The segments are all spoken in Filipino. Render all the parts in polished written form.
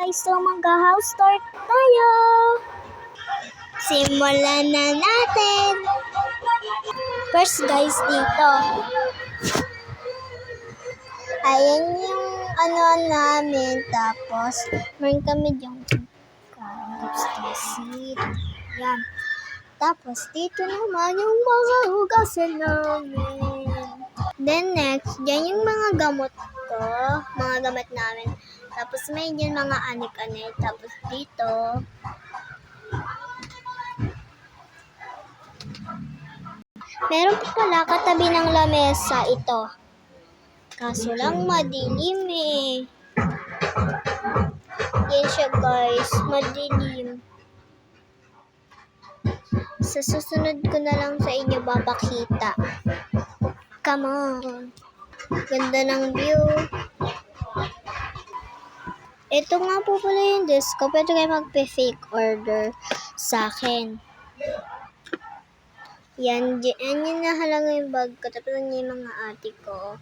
guys, so mag-house tour tayo. Simulan na natin. First guys, dito. Ayan yung ano namin. Tapos, meron kami diyang seat. Yan. Tapos, dito naman yung mga hugasan namin. Then next, dyan yung mga gamot ko. Mga gamot namin. Tapos, may dyan mga anik-anik. Tapos, dito, meron pa pala katabi ng lamesa ito. Kaso lang madilim eh. Yan siya guys, madilim. Sa susunod ko na lang sa inyo babakita. Come on. Ganda ng view. Ito nga po pala yung disco. Pwede kayo magpe-fake order sa akin. Yan yung nahalaga yung bag ko. Tapos yan yung mga ate ko.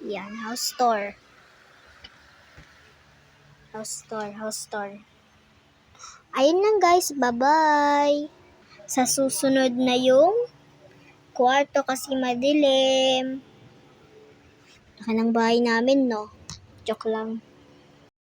Yan, house tour. House tour. Ayun lang guys, bye-bye. Sa susunod na yung kwarto kasi madilim. Laki ng bahay namin, no? Joke lang.